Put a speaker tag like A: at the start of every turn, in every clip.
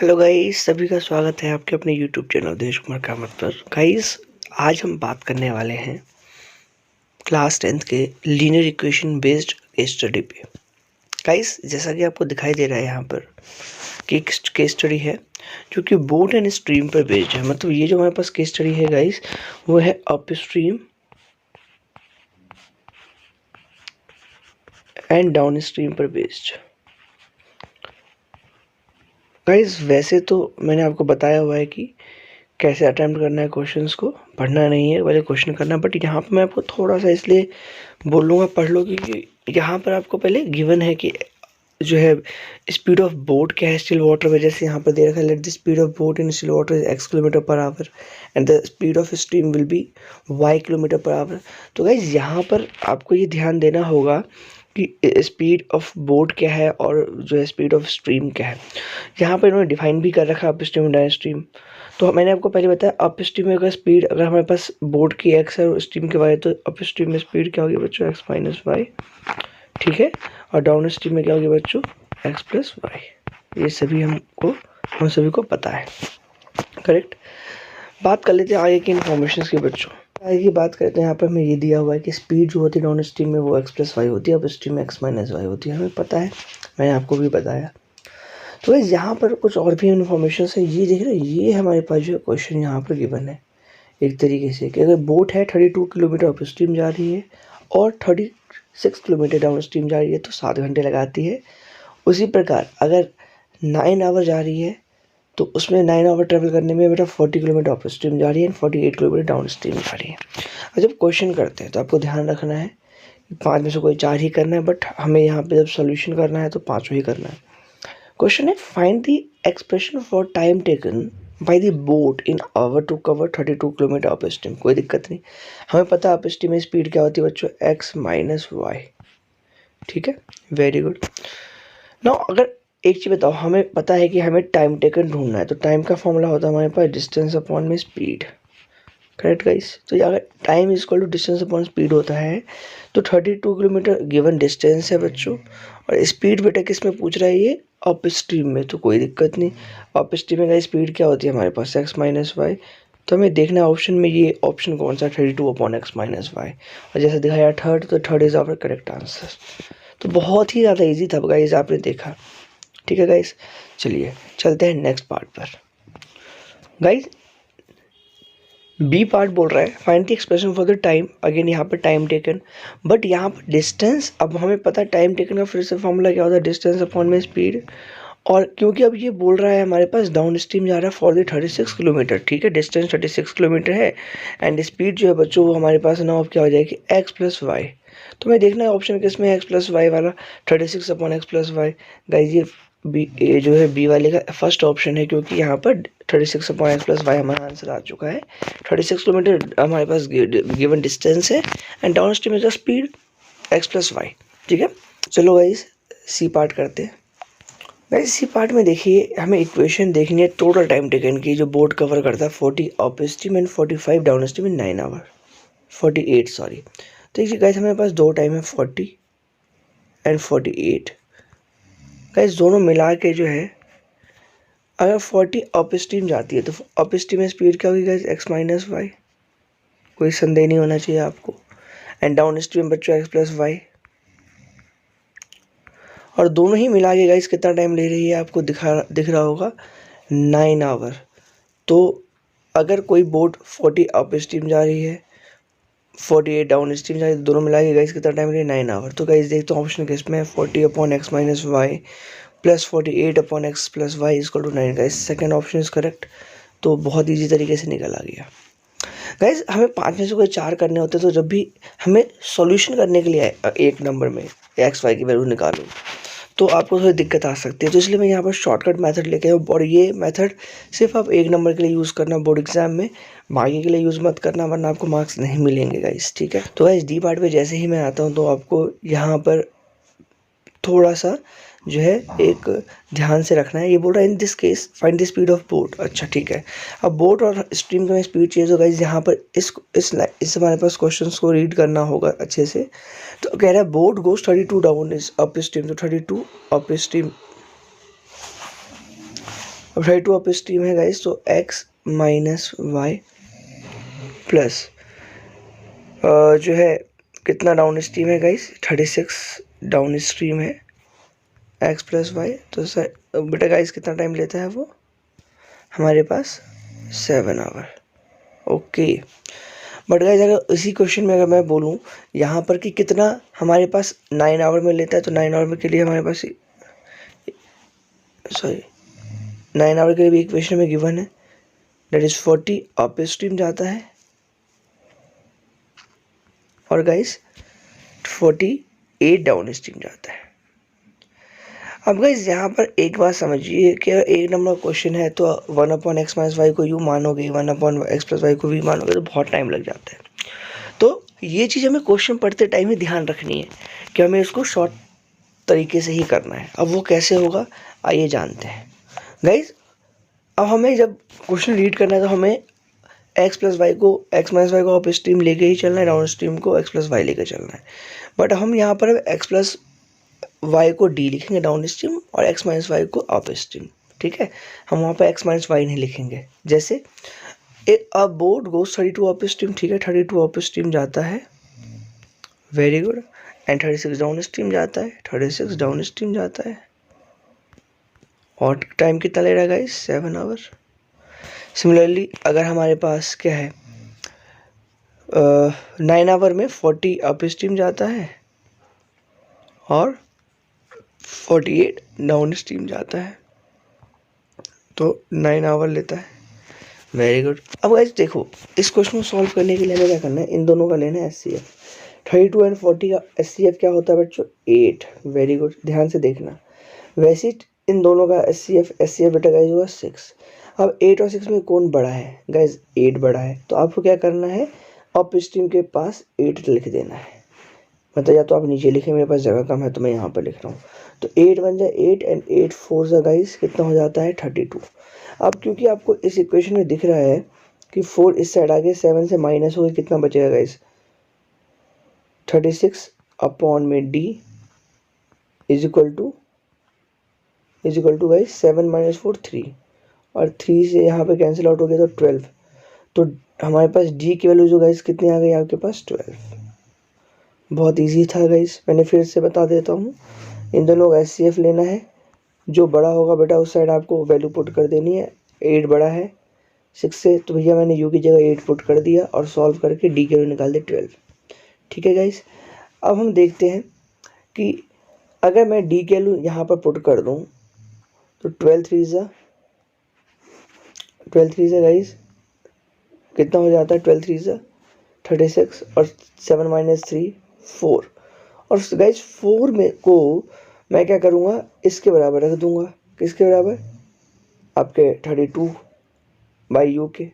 A: Hello guys, सभी का स्वागत है आपके अपने यूट्यूब चैनल देश कुमार कामत पर। गाइस, आज हम बात करने वाले हैं क्लास 10th के linear equation based case study पे। गाइस, जैसा कि आपको दिखाई दे रहा है यहाँ पर कि एक केस स्टडी है जो कि बोट एंड स्ट्रीम पर बेस्ड है। मतलब ये जो हमारे पास केस स्टडी है गाइस, वो है up stream and down stream पर बेस्ड। गाइस, वैसे तो मैंने आपको बताया हुआ है कि कैसे अटेम्प्ट करना है क्वेश्चंस को, पढ़ना नहीं है पहले क्वेश्चन करना। बट यहाँ पे मैं आपको थोड़ा सा इसलिए बोलूँगा पढ़ लो, क्योंकि यहाँ पर आपको पहले गिवन है कि जो है स्पीड ऑफ बोट क्या है स्टिल वाटर में। जैसे यहाँ पर दे रखा है, let the speed of boat in still water is x kilometre per hour and the speed of stream will be y kilometre per hour. तो गाइज यहाँ पर आपको ये ध्यान देना होगा कि स्पीड ऑफ बोट क्या है और जो है स्पीड ऑफ स्ट्रीम क्या है। यहाँ पर इन्होंने डिफाइन भी कर रखा है अप स्ट्रीम डाउन स्ट्रीम। तो मैंने आपको पहले बताया अप स्ट्रीम में अगर स्पीड अगर हमारे पास बोट की x है और स्ट्रीम की y, तो अप स्ट्रीम में स्पीड क्या होगी बच्चों, x माइनस वाई, ठीक है। और डाउन स्ट्रीम में क्या होगी बच्चों, x प्लस वाई। ये सभी हम सभी को पता है, करेक्ट। बात कर लेते हैं आगे की इन्फॉर्मेशन की बच्चों। आगे की बात करते हैं। यहाँ पर हमें ये दिया हुआ है कि स्पीड जो होती है डाउन स्ट्रीम में वो x प्लस वाई होती है, अप स्ट्रीम में x माइनस वाई होती है। हमें पता है, मैंने आपको भी बताया। तो यहाँ पर कुछ और भी इन्फॉर्मेशन है। ये देख रहे हैं, ये हमारे पास जो क्वेश्चन यहाँ पर गिवन है एक तरीके से कि अगर बोट है 32 किलोमीटर अप स्ट्रीम जा रही है और 36 किलोमीटर डाउन स्ट्रीम जा रही है, तो 7 घंटे लगाती है। उसी प्रकार अगर 9 आवर जा रही है तो उसमें 9 आवर ट्रेवल करने में बेटा 40 किलोमीटर अप स्ट्रीम जा रही है, 48 किलोमीटर डाउन स्ट्रीम जा रही है। और जब क्वेश्चन करते हैं तो आपको ध्यान रखना है 5 में से कोई 4 ही करना है, बट हमें यहाँ पे जब सोल्यूशन करना है तो 5 ही करना है। क्वेश्चन है, find the expression for time taken by the boat in hour to cover 32 kilometre upstream. कोई दिक्कत नहीं, हमें पता है अप स्ट्रीम में स्पीड क्या होती है बच्चों, x माइनस वाई, ठीक है, वेरी गुड। नाउ अगर एक चीज़ बताओ, हमें पता है कि हमें टाइम टेकन ढूंढना है, तो टाइम का फॉर्मूला होता है हमारे पास डिस्टेंस अपॉन में स्पीड, करेक्ट गाइस। तो अगर time is equal to distance upon speed होता है तो 32 किलोमीटर गिवन डिस्टेंस है बच्चों, और स्पीड बेटा किस में पूछ रहा है, ये अप स्ट्रीम में। तो कोई दिक्कत नहीं, अप स्ट्रीम में स्पीड क्या होती है हमारे पास, x माइनस वाई। तो हमें देखना है ऑप्शन में ये ऑप्शन कौन सा, 32 अपॉन x माइनस वाई। और जैसे दिखाया थर्ड, तो third is our correct answer. तो बहुत ही ज़्यादा ईजी था गाइस, आपने देखा, ठीक है गाइस। चलिए चलते हैं नेक्स्ट पार्ट पर। गाइस, बी पार्ट बोल रहा है find the expression for the time. Again यहाँ पर टाइम टेकन, बट यहाँ पर डिस्टेंस। अब हमें पता है टाइम टेकन का फिर से फॉर्मूला क्या होता है, डिस्टेंस अपॉन में स्पीड। और क्योंकि अब ये बोल रहा है हमारे पास डाउन स्ट्रीम जा रहा है फॉर द 36 किलोमीटर, ठीक है, डिस्टेंस 36 किलोमीटर है एंड स्पीड जो है बच्चों वो हमारे पास ना, अब क्या हो जाएगी x प्लस वाई। तो मैं देखना है ऑप्शन किस में है, x प्लस वाई वाला, 36 upon X plus Y. Guys ये जो है बी वाले का फर्स्ट ऑप्शन है, क्योंकि यहाँ पर 36 अपॉन एक्स प्लस वाई हमारा आंसर आ चुका है। 36 किलोमीटर हमारे पास गिवन डिस्टेंस है and downstream is the speed x plus Y, ठीक है। चलो गाइज सी पार्ट करते हैं। गाइज इसी पार्ट में देखिए, हमें इक्वेशन देखनी है टोटल टाइम टेकन की, जो बोर्ड कवर करता है 40 upstream and 45 downstream in 9 hour, 48 sorry. तो देखिए गाइज हमारे पास दो टाइम है 40 एंड 48। गाइज दोनों मिला के जो है, अगर 40 अप स्ट्रीम जाती है तो अप स्ट्रीम में स्पीड क्या होगी गाइज, x माइनस वाई, कोई संदेह नहीं होना चाहिए आपको। एंड डाउन स्ट्रीम बच्चों x प्लस वाई। और दोनों ही मिला के गाइस कितना टाइम ले रही है आपको दिख रहा होगा, 9 आवर। तो अगर कोई बोट 40 अप स्ट्रीम जा रही है, 48 डाउन स्ट्रीम जा रही है, तो दोनों मिला के गाइस कितना टाइम ले रही है, 9 आवर। तो गाइस देखते हैं ऑप्शन किस में है, 40 upon X minus Y plus 48 upon X plus Y equal to 9। Guys second option is correct. तो बहुत ईजी तरीके से निकल आ गया। गाइज हमें 5 में से कोई 4 करने होते, तो जब भी हमें सॉल्यूशन करने के लिए एक नंबर में एक्स वाई की वैल्यू निकालो तो आपको थोड़ी दिक्कत आ सकती है। तो इसलिए मैं यहाँ पर शॉर्टकट मेथड लेके आया हूँ, और ये मेथड सिर्फ आप एक नंबर के लिए यूज़ करना बोर्ड एग्जाम में, बाकी के लिए यूज़ मत करना वरना आपको मार्क्स नहीं मिलेंगे गाइस, ठीक है। तो गाइस डी पार्ट पे जैसे ही मैं आता हूँ तो आपको यहाँ पर थोड़ा सा जो है एक ध्यान से रखना है। ये बोल रहा है in this case find the speed of boat. अच्छा ठीक है, अब बोट और स्ट्रीम का स्पीड चाहिए, तो गाइस यहाँ पर इस हमारे पास क्वेश्चंस को रीड करना होगा अच्छे से। तो कह रहा है boat goes 32 down is up stream, तो 32 अप स्ट्रीम अब 32 अप स्ट्रीम है गाइस, तो x माइनस वाई प्लस जो है कितना डाउन स्ट्रीम है गाइस, 36 डाउन स्ट्रीम है, x प्लस वाई। तो सर बेटा गाइस कितना टाइम लेता है वो हमारे पास, 7 आवर। ओके, बट गाइस अगर इसी क्वेश्चन में अगर मैं बोलूँ यहाँ पर कि कितना हमारे पास 9 आवर में लेता है, तो 9 आवर में के लिए हमारे पास 9 आवर के लिए भी इक्वेशन में गिवन है, दैट इज 40 अप स्ट्रीम जाता है और गाइस 48 डाउन स्ट्रीम जाता है। अब गाइस यहाँ पर एक बात समझिए कि अगर एक नंबर क्वेश्चन है तो 1/x माइनस वाई को यू मानोगे, 1/x प्लस वाई को भी मानोगे, तो बहुत टाइम लग जाता है। तो ये चीज़ हमें क्वेश्चन पढ़ते टाइम ही ध्यान रखनी है कि हमें इसको शॉर्ट तरीके से ही करना है। अब वो कैसे होगा आइए जानते हैं गाइस। अब हमें जब क्वेश्चन रीड करना है तो हमें x प्लस वाई को, x माइनस वाई को अप स्ट्रीम लेके ही चलना है, डाउन स्ट्रीम को x प्लस वाई लेके चलना है। बट हम यहाँ पर x प्लस वाई को d लिखेंगे डाउन स्ट्रीम और x माइनस वाई को अप स्ट्रीम, ठीक है। हम वहाँ पर x माइनस वाई नहीं लिखेंगे। जैसे अ बोट गोज 32 अप स्ट्रीम, ठीक है, 32 अप स्ट्रीम जाता है, very good, and 36 down stream जाता है, 36 डाउन स्ट्रीम जाता है, और टाइम कितना ले रहा है गाइस, 7 आवर। सिमिलरली अगर हमारे पास क्या है 9 आवर में 40 अप स्ट्रीम जाता है और 48 डाउन स्ट्रीम जाता है, तो 9 आवर लेता है, वेरी गुड। अब गाइस देखो इस क्वेश्चन को सॉल्व करने के लिए हमें क्या करना है, इन दोनों का लेना है SCF। 32 एंड 40 का SCF क्या होता है बच्चों, 8, वेरी गुड, ध्यान से देखना। वैसे इन दोनों का SCF बेटा गाइस हुआ 6। अब 8 और 6 में कौन बड़ा है गाइस, 8 बड़ा है, तो आपको क्या करना है, अप स्ट्रीम के पास 8 लिख देना है। मतलब या तो आप नीचे लिखें, मेरे पास जगह कम है तो मैं यहाँ पर लिख रहा हूँ। तो 8 बन जाए 8 एंड 8 4 सा गाइस कितना हो जाता है, 32। अब क्योंकि आपको इस इक्वेशन में दिख रहा है कि 4 इस साइड आगे 7 से माइनस हो गई, कितना बचेगा गाइस, 36 अपॉन में d is equal to guys 7 minus 4 3, और 3 से यहाँ पे कैंसिल आउट हो गया तो 12। तो हमारे पास d की वैल्यू जो गाइस कितनी आ गई आपके पास, 12। बहुत इजी था गाइस, मैंने फिर से बता देता हूँ। इन दोनों का SCF लेना है, जो बड़ा होगा बेटा उस साइड आपको वैल्यू पुट कर देनी है। 8 बड़ा है 6 से, तो भैया मैंने u की जगह 8 पुट कर दिया और सॉल्व करके d की वैल्यू निकाल दे 12, ठीक है गाइस। अब हम देखते हैं कि अगर मैं d की वैल्यू यहाँ पर पुट कर दूँ तो 12 3 से गाइस कितना हो जाता है, 12 3 से 36 और 7 माइनस 3 4, और गाइस 4 में को मैं क्या करूँगा, इसके बराबर रख दूंगा, किसके बराबर, आपके 32 बाई यू के,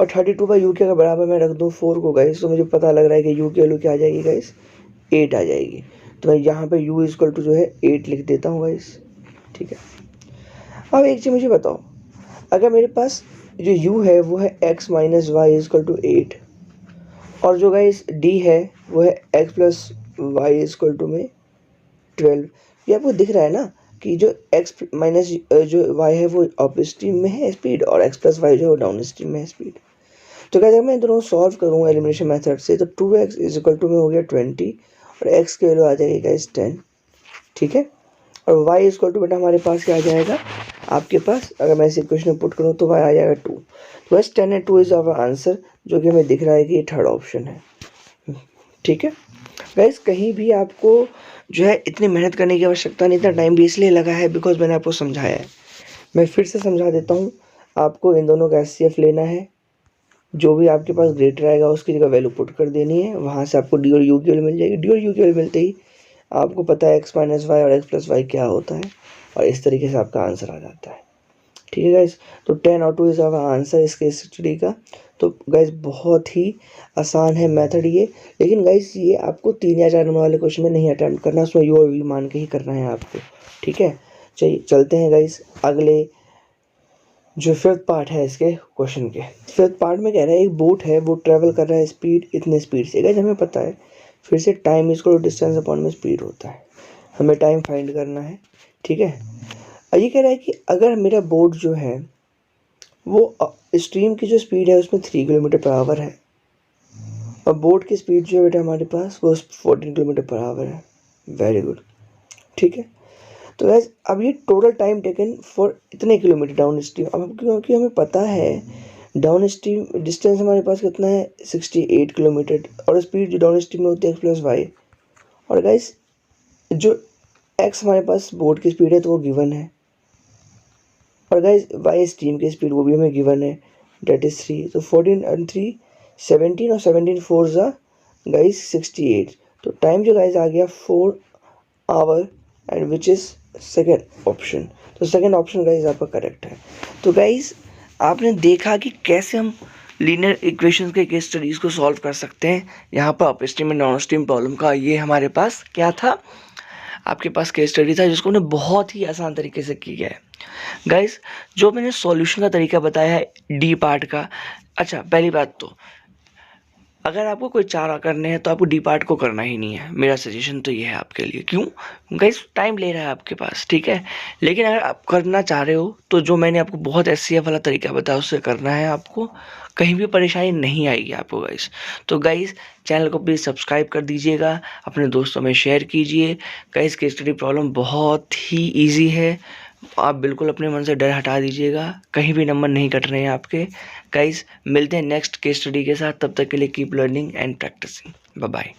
A: और 32 बाई यू के अगर बराबर मैं रख दूँ 4 को गाइस, तो मुझे पता लग रहा है कि यू की वैल्यू क्या आ जाएगी गाइस, 8 आ जाएगी। तो मैं यहाँ पे u इक्वल टू जो है 8 लिख देता हूँ गाइस, ठीक है। अब एक चीज़ मुझे बताओ, अगर मेरे पास जो u है वो है x minus Y equal to 8, और जो गाइस d है वो है x plus Y equal to में 12, ये आपको दिख रहा है ना कि जो x माइनस जो y है वो अप स्ट्रीम में है स्पीड, और x प्लस वाई जो है डाउन स्ट्रीम में है स्पीड। तो क्या मैं दोनों सॉल्व करूँगा एलिमिनेशन मेथड से, तो 2x इज इक्वल टू में हो गया 20 और x की वैल्यू आ जाएगी गाइस 10, ठीक है। और y इक्वल टू बेटा हमारे पास क्या आ जाएगा, आपके पास अगर मैं इस इक्वेशन में पुट करूँ तो y आ जाएगा 2। तो बस 10 एंड 2 इज आवर आंसर, जो कि हमें दिख रहा है कि ये थर्ड ऑप्शन है, ठीक है गाइस। कहीं भी आपको जो है इतनी मेहनत करने की आवश्यकता नहीं, इतना टाइम भी इसलिए लगा है बिकॉज मैंने आपको समझाया है। मैं फिर से समझा देता हूँ, आपको इन दोनों का SCF लेना है, जो भी आपके पास ग्रेटर आएगा उसकी जगह वैल्यू पुट कर देनी है, वहाँ से आपको डी और यू की वैल्यू मिल जाएगी। डी और यू की वैल्यू मिलते ही आपको पता है x माइनस वाई और x प्लस वाई क्या होता है, और इस तरीके से आपका आंसर आ जाता है, ठीक है गाइस। तो 10 और 2 इज आवर आंसर इसके स्टडी का। तो गाइस बहुत ही आसान है मेथड ये, लेकिन गाइस ये आपको 3 या 4 नंबर वाले क्वेश्चन में नहीं अटेम्प्ट करना, उसमें यू और वी मान के ही करना है आपको, ठीक है। चलिए चलते हैं गाइस अगले जो 5th पार्ट है इसके क्वेश्चन के। 5th पार्ट में कह रहा है एक बोट है, वो ट्रैवल कर रहा है स्पीड इतने स्पीड से, गाइस हमें पता है फिर से टाइम इसको डिस्टेंस अपॉन में स्पीड होता है, हमें टाइम फाइंड करना है, ठीक है। ये कह रहा है कि अगर मेरा बोट जो है वो स्ट्रीम की जो स्पीड है उसमें 3 किलोमीटर पर आवर है और बोट की स्पीड जो है बेटा हमारे पास वो 14 किलोमीटर पर आवर है। वेरी गुड, ठीक है। तो गैस अब ये टोटल टाइम टेकन फॉर इतने किलोमीटर डाउन स्ट्रीम, अब क्योंकि हमें पता है डाउन स्ट्रीम डिस्टेंस हमारे पास कितना है 68 किलोमीटर और स्पीड जो डाउन स्ट्रीम में होती है x+y। और गाइस जो x हमारे पास बोट की स्पीड है तो वो गिवन है और गाइस y स्ट्रीम की स्पीड वो भी हमें गिवन है, डेट इज 3। तो 14 और 3 17 और 17 4 ज़ा गाइस 68। तो टाइम जो गाइस आ गया 4 our and which is second option. तो सेकेंड ऑप्शन गाइस आपका करेक्ट है। तो गाइस आपने देखा कि कैसे हम लीनियर इक्वेशंस के केस स्टडीज़ को सॉल्व कर सकते हैं। यहाँ पर up stream and down stream problem का ये हमारे पास क्या था, आपके पास केस स्टडी था जिसको हमने बहुत ही आसान तरीके से किया है। गाइस जो मैंने सॉल्यूशन का तरीका बताया है डी पार्ट का, अच्छा पहली बात तो अगर आपको कोई चारा करने हैं तो आपको डी पार्ट को करना ही नहीं है, मेरा सजेशन तो ये है आपके लिए। क्यों गाइस, टाइम ले रहा है आपके पास, ठीक है। लेकिन अगर आप करना चाह रहे हो तो जो मैंने आपको बहुत SCF वाला तरीका बताया उससे करना है, आपको कहीं भी परेशानी नहीं आएगी आपको गाइस। तो गाइस चैनल को प्लीज़ सब्सक्राइब कर दीजिएगा, अपने दोस्तों में शेयर कीजिए। गाइस केस स्टडी प्रॉब्लम बहुत ही ईजी है, आप बिल्कुल अपने मन से डर हटा दीजिएगा, कहीं भी नंबर नहीं कट रहे हैं आपके। गाइस मिलते हैं नेक्स्ट केस स्टडी के साथ, तब तक के लिए keep learning and practising. Bye bye.